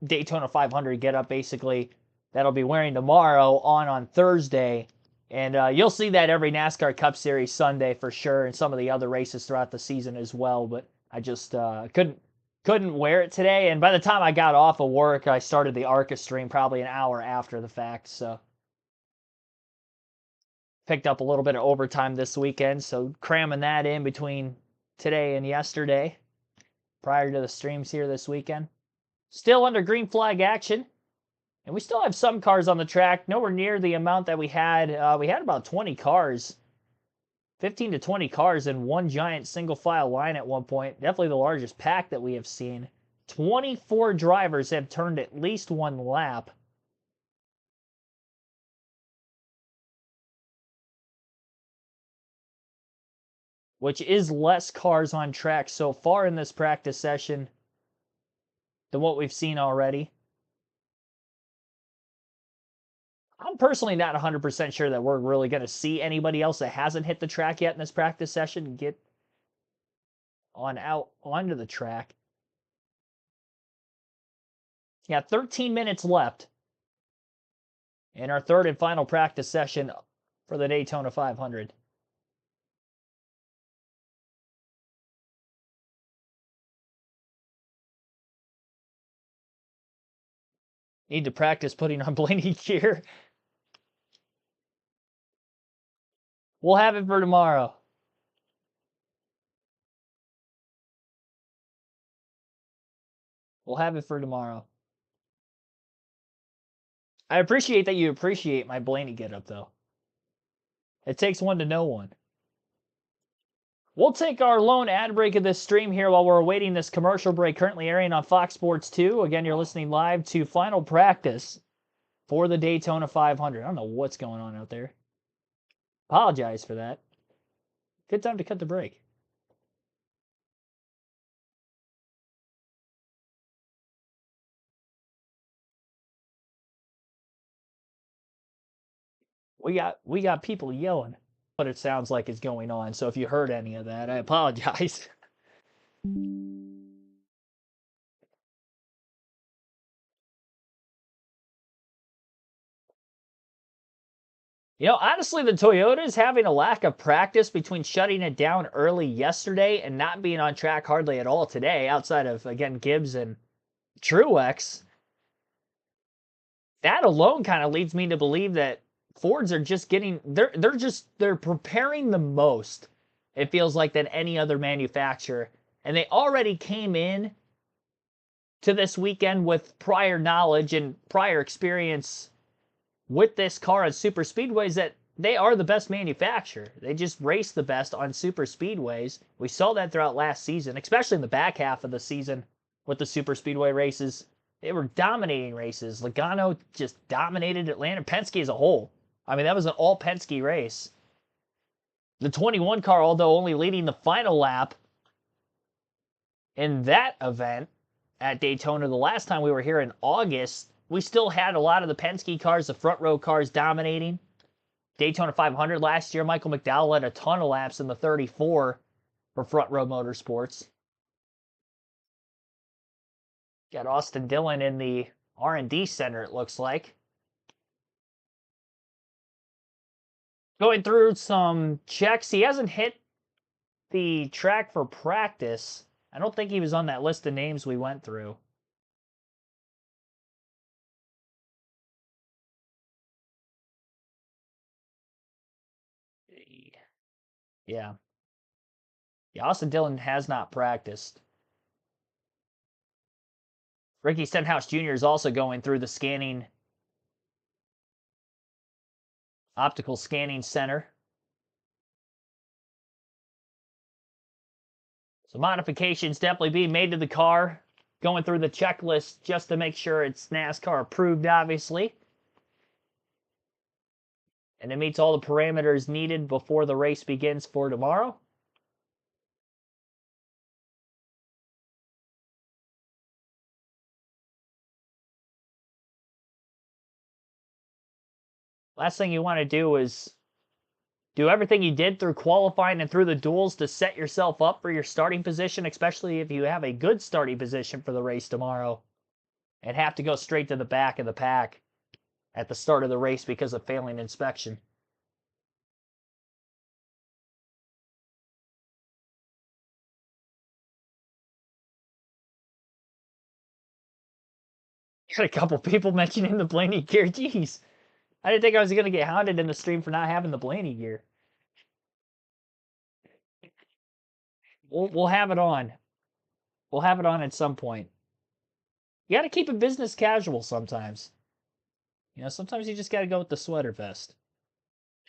Daytona 500 getup basically that I'll be wearing tomorrow on Thursday. And you'll see that every NASCAR Cup Series Sunday for sure, and some of the other races throughout the season as well. But I just couldn't wear it today, and by the time I got off of work, I started the ARCA stream probably an hour after the fact, so picked up a little bit of overtime this weekend, so cramming that in between today and yesterday prior to the streams here this weekend. Still under green flag action, and we still have some cars on the track, nowhere near the amount that we had. We had about 20 cars, 15 to 20 cars in one giant single file line at one point. Definitely the largest pack that we have seen. 24 drivers have turned at least one lap. Which is less cars on track so far in this practice session than what we've seen already. I'm personally not 100% sure that we're really going to see anybody else that hasn't hit the track yet in this practice session get on out onto the track. Yeah, 13 minutes left in our third and final practice session for the Daytona 500. Need to practice putting on Blaney gear. We'll have it for tomorrow. We'll have it for tomorrow. I appreciate that you appreciate my Blaney getup, though. It takes one to know one. We'll take our lone ad break of this stream here while we're awaiting this commercial break currently airing on Fox Sports 2. Again, you're listening live to final practice for the Daytona 500. I don't know what's going on out there. Apologize for that. Good time to cut the break. We got people yelling, but it sounds like it's going on. So if you heard any of that, I apologize. You know, honestly, the Toyota is having a lack of practice between shutting it down early yesterday and not being on track hardly at all today, outside of, again, Gibbs and Truex. That alone kind of leads me to believe that Fords are just getting, they're preparing the most, it feels like, than any other manufacturer. And they already came in to this weekend with prior knowledge and prior experience with this car on super speedways that they are the best manufacturer. They just race the best on super speedways. We saw that throughout last season, especially in the back half of the season with the super speedway races. They were dominating races. Logano just dominated Atlanta. Penske as a whole. I mean, that was an all Penske race. The 21 car, although only leading the final lap in that event at Daytona the last time we were here in August, we still had a lot of the Penske cars, the front row cars dominating. Daytona 500 last year, Michael McDowell led a ton of laps in the 34 for front row motorsports. Got Austin Dillon in the R&D center, it looks like. Going through some checks. He hasn't hit the track for practice. I don't think he was on that list of names we went through. Yeah. Austin Dillon has not practiced. Ricky Stenhouse Jr. is also going through the scanning, optical scanning center. So modifications definitely being made to the car. Going through the checklist just to make sure it's NASCAR approved, obviously. And it meets all the parameters needed before the race begins for tomorrow. Last thing you want to do is do everything you did through qualifying and through the duels to set yourself up for your starting position, especially if you have a good starting position for the race tomorrow, and have to go straight to the back of the pack at the start of the race because of failing inspection. Got a couple people mentioning the Blaney gear. Jeez. I didn't think I was going to get hounded in the stream for not having the Blaney gear. We'll have it on. We'll have it on at some point. You got to keep it business casual sometimes. You know, sometimes you just got to go with the sweater vest.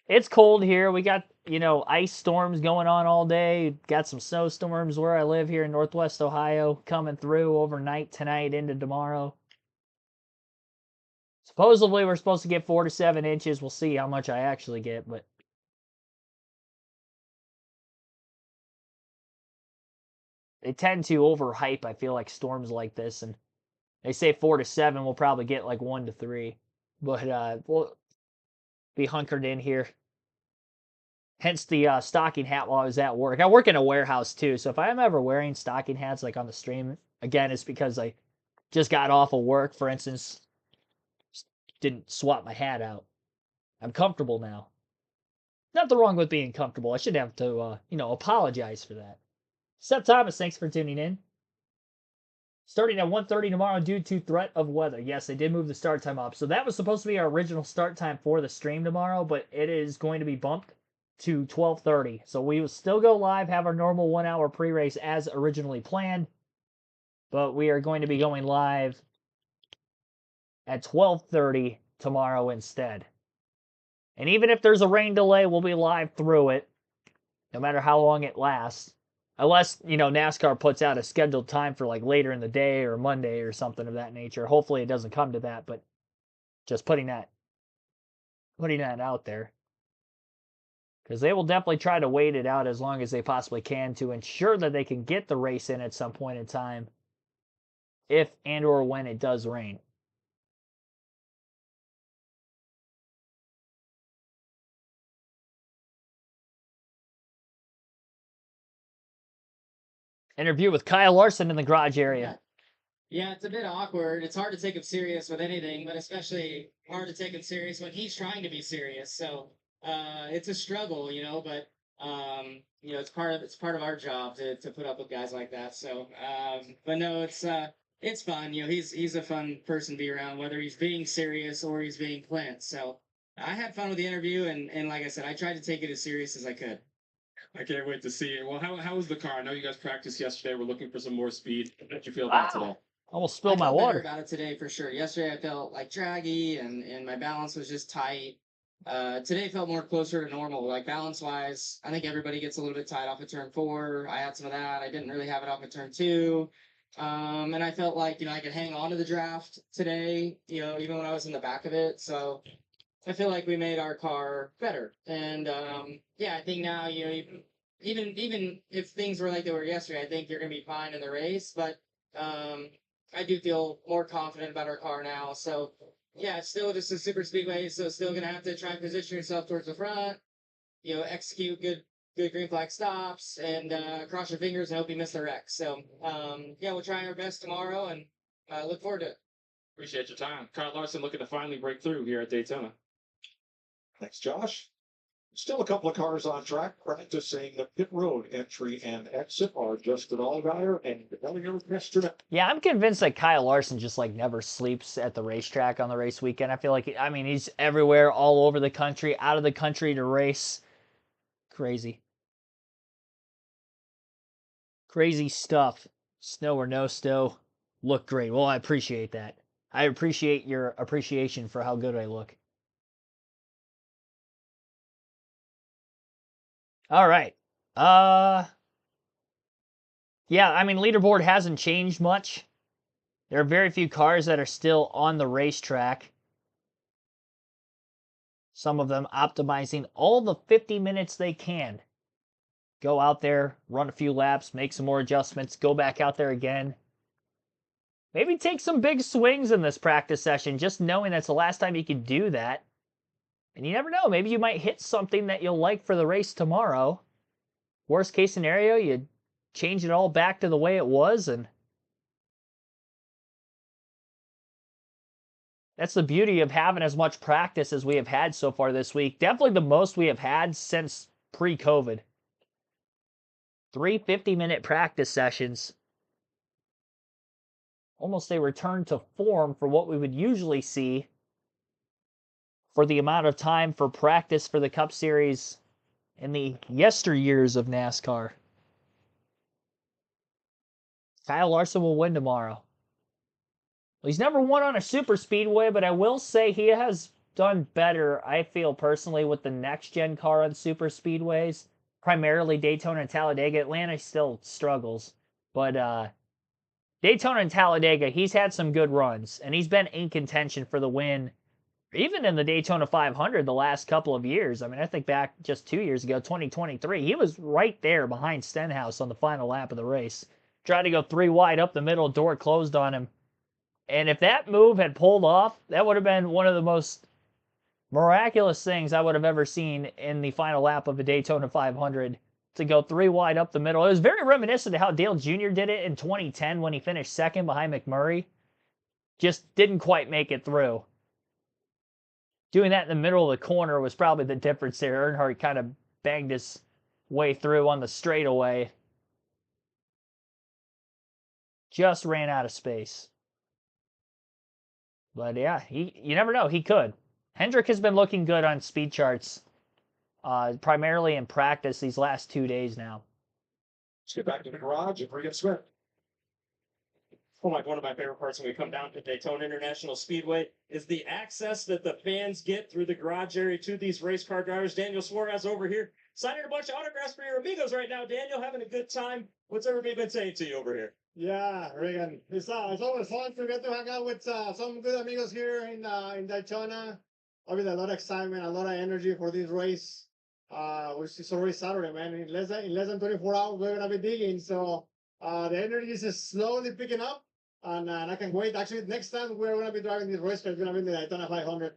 It's cold here. We got, you know, ice storms going on all day. Got some snowstorms where I live here in Northwest Ohio coming through overnight tonight into tomorrow. Supposedly we're supposed to get 4 to 7 inches. We'll see how much I actually get, but they tend to overhype, I feel like, storms like this, and they say 4 to 7. We'll probably get like 1 to 3, but we'll be hunkered in here. Hence the stocking hat while I was at work. I work in a warehouse too, so if I am ever wearing stocking hats like on the stream, again, it's because I just got off of work, for instance, didn't swap my hat out. I'm comfortable now. Nothing wrong with being comfortable. I should have to, apologize for that. Seth Thomas, thanks for tuning in. Starting at 1:30 tomorrow due to threat of weather. Yes, they did move the start time up. So that was supposed to be our original start time for the stream tomorrow, but it is going to be bumped to 12:30. So we will still go live, have our normal 1 hour pre-race as originally planned, but we are going to be going live at 12:30 tomorrow instead. And even if there's a rain delay, we'll be live through it, no matter how long it lasts. Unless, NASCAR puts out a scheduled time for like later in the day or Monday or something of that nature. Hopefully it doesn't come to that, but just putting that out there. Because they will definitely try to wait it out as long as they possibly can to ensure that they can get the race in at some point in time, if and or when it does rain. Interview with Kyle Larson in the garage area. Yeah, it's a bit awkward. It's hard to take him serious with anything, but especially hard to take him serious when he's trying to be serious. So it's a struggle, but it's part of our job to put up with guys like that. So but no, it's fun. He's a fun person to be around, whether he's being serious or he's being Clint. So I had fun with the interview, and like I said, I tried to take it as serious as I could. I can't wait to see it. Well, how was the car? I know you guys practiced yesterday. We're looking for some more speed. How did you feel about today? Almost spilled my I felt water. better about it today for sure. Yesterday I felt like draggy and my balance was just tight. Today felt more closer to normal. Like balance wise, I think everybody gets a little bit tight off of turn 4. I had some of that. I didn't really have it off of turn 2. And I felt like, I could hang on to the draft today, even when I was in the back of it. So I feel like we made our car better. And I think now, even if things were like they were yesterday, I think you're gonna be fine in the race. But I do feel more confident about our car now. So yeah, it's still just a super speedway, so still gonna have to try and position yourself towards the front, execute good green flag stops, and cross your fingers and hope you miss the wreck. So we'll try our best tomorrow, and look forward to it. Appreciate your time. Kyle Larson looking to finally break through here at Daytona. Thanks, Josh. Still a couple of cars on track practicing the pit road entry and exit are Justin Allgaier and Elliot yesterday. Yeah, I'm convinced that Kyle Larson just never sleeps at the racetrack on the race weekend. I feel like, he's everywhere, all over the country, out of the country to race. Crazy. Crazy stuff. Snow or no snow. Look great. Well, I appreciate that. I appreciate your appreciation for how good I look. All right. Leaderboard hasn't changed much. There are very few cars that are still on the racetrack. Some of them optimizing all the 50 minutes they can. Go out there, run a few laps, make some more adjustments, go back out there again. Maybe take some big swings in this practice session, just knowing that's the last time you can do that. And you never know, maybe you might hit something that you'll like for the race tomorrow. Worst case scenario, you change it all back to the way it was, and that's the beauty of having as much practice as we have had so far this week. Definitely the most we have had since pre-COVID. 3 50-minute practice sessions. almost a return to form for what we would usually see for the amount of time for practice for the Cup Series in the yesteryears of NASCAR. Kyle Larson will win tomorrow. He's never won on a super speedway, but I will say he has done better, I feel personally, with the next gen car on super speedways, primarily Daytona and Talladega. Atlanta still struggles, but Daytona and Talladega, he's had some good runs, and he's been in contention for the win, even in the Daytona 500 the last couple of years. I mean, I think back just 2 years ago, 2023, he was right there behind Stenhouse on the final lap of the race. Tried to go 3 wide up the middle, door closed on him. And if that move had pulled off, that would have been one of the most miraculous things I would have ever seen in the final lap of a Daytona 500, to go 3 wide up the middle. It was very reminiscent of how Dale Jr. did it in 2010 when he finished second behind McMurray. Just didn't quite make it through. Doing that in the middle of the corner was probably the difference there. Earnhardt kind of banged his way through on the straightaway. Just ran out of space. But yeah, you never know. He could. Hendrick has been looking good on speed charts, primarily in practice these last 2 days now. Let's get back to the garage and bring it Swift. Oh my, one of my favorite parts when we come down to Daytona International Speedway is the access that the fans get through the garage area to these race car drivers. Daniel Suarez over here signing a bunch of autographs for your amigos right now. Daniel, having a good time. What's everybody been saying to you over here? Yeah, Reagan. It's always fun to get to hang out with some good amigos here in Daytona. Obviously, a lot of excitement, a lot of energy for this race. Which is already Saturday, man. In less than 24 hours, we're gonna be digging. So the energy is slowly picking up, and I can't wait. Actually, next time we're gonna be driving this race car, it's gonna be in the Daytona 500.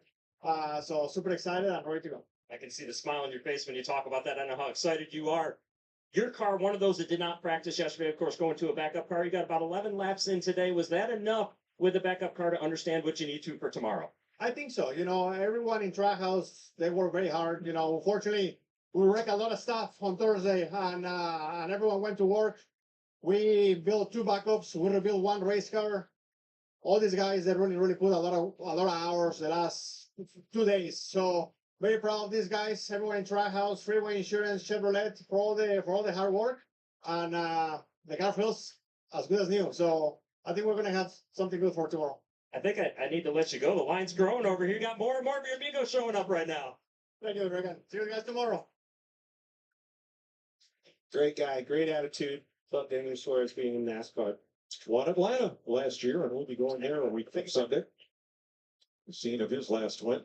So super excited and ready to go. I can see the smile on your face when you talk about that. I know how excited you are. Your car, one of those that did not practice yesterday, of course, going to a backup car. You got about 11 laps in today. Was that enough with the backup car to understand what you need to for tomorrow? I think so. You know, everyone in track house, they work very hard. You know, unfortunately, we wrecked a lot of stuff on Thursday, and everyone went to work. We built 2 backups. We rebuilt 1 race car. All these guys, they really put a lot of hours the last 2 days. So very proud of these guys. Everyone in track house, Freeway Insurance, Chevrolet, for all the hard work, and the car feels as good as new. So I think we're gonna have something good for tomorrow. I think I need to let you go. The line's growing over here. You got more and more of your amigos showing up right now. Thank you, Reagan. See you guys tomorrow. Great guy, great attitude. Thought Daniel Suarez being in NASCAR. Won Atlanta last year, and we'll be going there a week from Sunday. The scene of his last win.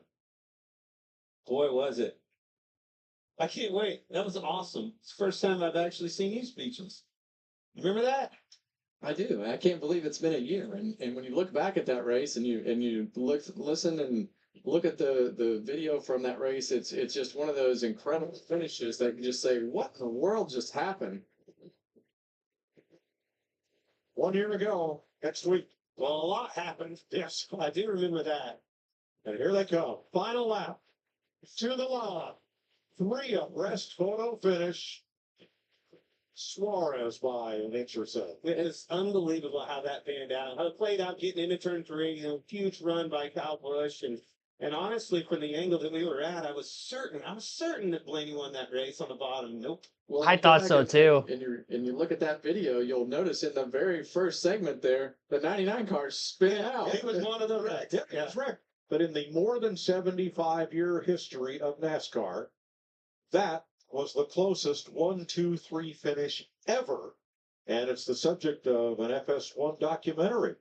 Boy, was it. I can't wait. That was awesome. It's the first time I've actually seen you speechless. Remember that? I do. I can't believe it's been a year. And when you look back at that race and you listen and look at the video from that race, it's just one of those incredible finishes that you just say, what in the world just happened? 1 year ago, next week. Well, a lot happened. Yes, I do remember that. And here they come. Final lap. To the line. 3 abreast photo finish. Suarez by an inch or so. It's unbelievable how that panned out. How it played out getting into turn 3, you know, huge run by Kyle Busch. And honestly, from the angle that we were at, I was certain that Blaney won that race on the bottom. Nope. Well, I thought so too. And you look at that video, you'll notice in the very first segment there, the 99 car spin out. He was one of the wrecks. Yeah, that's right. But in the more than 75-year history of NASCAR, that was the closest 1-2-3 finish ever. And it's the subject of an FS1 documentary.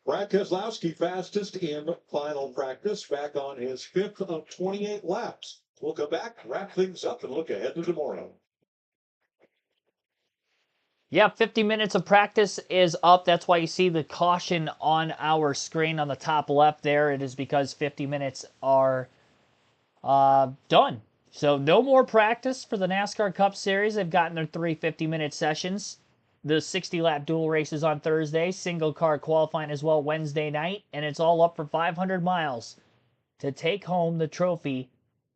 Brad Keselowski fastest in final practice, back on his 5th of 28 laps. We'll come back, wrap things up, and look ahead to tomorrow. Yeah, 50 minutes of practice is up. That's why you see the caution on our screen on the top left there. It is because 50 minutes are done. So no more practice for the NASCAR Cup Series. They've gotten their 3 50-minute sessions. The 60-lap dual races on Thursday, single car qualifying as well Wednesday night, and it's all up for 500 miles to take home the trophy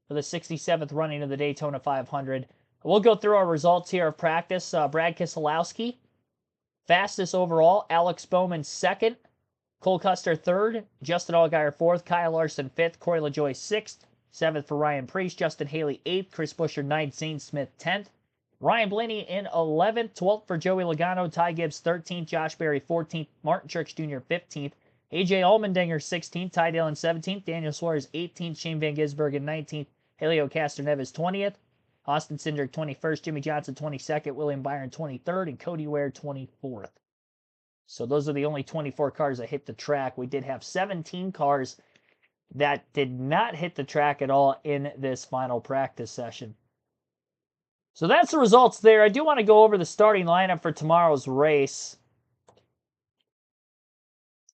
for the 67th running of the Daytona 500. We'll go through our results here of practice. Brad Keselowski, fastest overall. Alex Bowman, second. Cole Custer, third. Justin Allgaier, fourth. Kyle Larson, fifth. Corey LaJoie, sixth. Seventh for Ryan Preece. Justin Haley, eighth. Chris Buescher, ninth. Zane Smith, 10th. Ryan Blaney in 11th. 12th for Joey Logano. Ty Gibbs, 13th. Josh Berry, 14th. Martin Truex Jr., 15th. AJ Allmendinger, 16th. Ty Dillon, 17th. Daniel Suarez, 18th. Shane Van Gisbergen, 19th. Helio Castroneves, 20th. Austin Cindric, 21st. Jimmy Johnson, 22nd. William Byron, 23rd. And Cody Ware, 24th. So those are the only 24 cars that hit the track. We did have 17 cars that did not hit the track at all in this final practice session. So that's the results there. I do want to go over the starting lineup for tomorrow's race,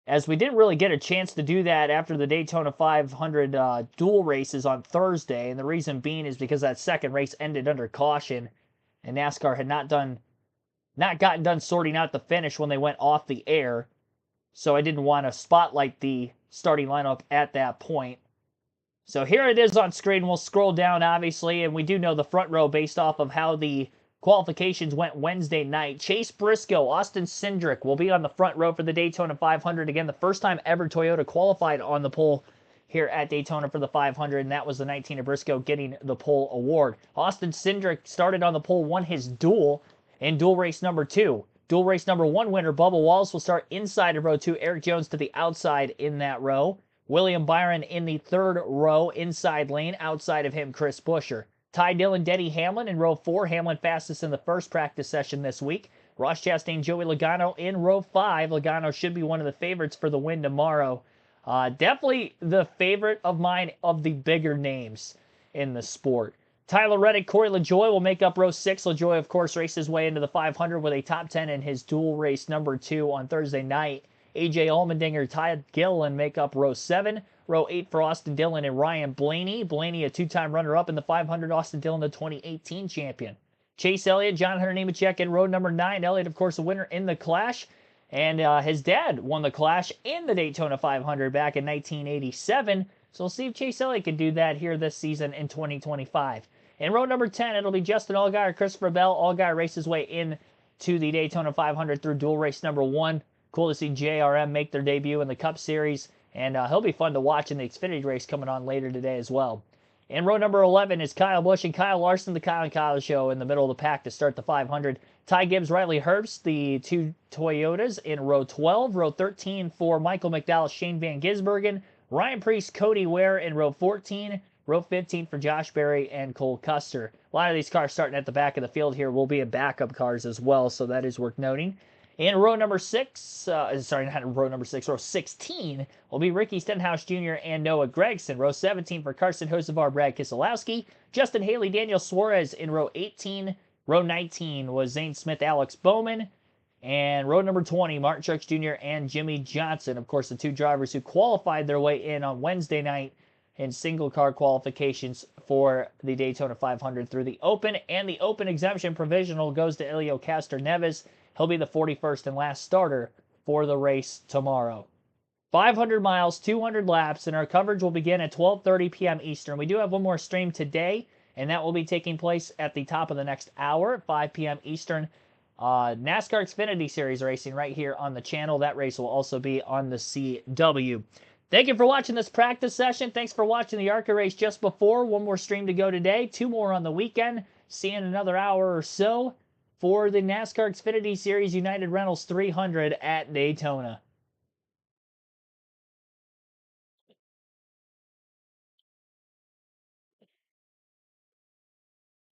as we didn't really get a chance to do that after the Daytona 500 dual races on Thursday. And the reason being is because that second race ended under caution, and NASCAR had not gotten done sorting out the finish when they went off the air. So I didn't want to spotlight the starting lineup at that point. So here it is on screen. We'll scroll down, obviously, and we do know the front row based off of how the qualifications went Wednesday night. Chase Briscoe, Austin Cindric will be on the front row for the Daytona 500. Again, the first time ever Toyota qualified on the pole here at Daytona for the 500, and that was the 19 of Briscoe getting the pole award. Austin Cindric started on the pole, won his duel in dual race number 2. Dual race number 1 winner, Bubba Wallace, will start inside of row 2. Eric Jones to the outside in that row. William Byron in the third row, inside lane. Outside of him, Chris Buescher. Ty Dillon, Denny Hamlin in row 4. Hamlin fastest in the first practice session this week. Ross Chastain, Joey Logano in row 5. Logano should be one of the favorites for the win tomorrow. Definitely the favorite of mine of the bigger names in the sport. Tyler Reddick, Corey LaJoie will make up row 6. LaJoie, of course, raced his way into the 500 with a top 10 in his dual race number 2 on Thursday night. AJ Allmendinger, Ty Gilliland make up row 7. Row 8 for Austin Dillon and Ryan Blaney. Blaney, a 2-time runner-up in the 500. Austin Dillon, the 2018 champion. Chase Elliott, John Hunter Nemechek in row number 9. Elliott, of course, a winner in the Clash. And his dad won the Clash in the Daytona 500 back in 1987. So we'll see if Chase Elliott can do that here this season in 2025. In row number 10, it'll be Justin Allgaier, Christopher Bell. Allgaier raced his way in to the Daytona 500 through dual race number 1. Cool to see JRM make their debut in the Cup Series, and he'll be fun to watch in the Xfinity race coming on later today as well. In row number 11 is Kyle Busch and Kyle Larson, the Kyle and Kyle Show, in the middle of the pack to start the 500. Ty Gibbs, Riley Herbst, the 2 Toyotas in row 12. Row 13 for Michael McDowell, Shane Van Gisbergen. Ryan Preece, Cody Ware in row 14. Row 15 for Josh Berry and Cole Custer. A lot of these cars starting at the back of the field here will be in backup cars as well, so that is worth noting. In row number 6, row 16 will be Ricky Stenhouse Jr. and Noah Gragson. Row 17 for Carson Hocevar, Brad Keselowski. Justin Haley, Daniel Suarez in row 18. Row 19 was Zane Smith, Alex Bowman. And row number 20, Martin Truex Jr. and Jimmy Johnson. Of course, the 2 drivers who qualified their way in on Wednesday night in single car qualifications for the Daytona 500 through the Open. And the Open exemption provisional goes to Helio Castroneves. He'll be the 41st and last starter for the race tomorrow. 500 miles, 200 laps, and our coverage will begin at 12:30 p.m. Eastern. We do have one more stream today, and that will be taking place at the top of the next hour at 5 p.m. Eastern. NASCAR Xfinity Series racing right here on the channel. That race will also be on the CW. Thank you for watching this practice session. Thanks for watching the ARCA race just before. One more stream to go today. 2 more on the weekend. See you in another hour or so for the NASCAR Xfinity Series United Rentals 300 at Daytona.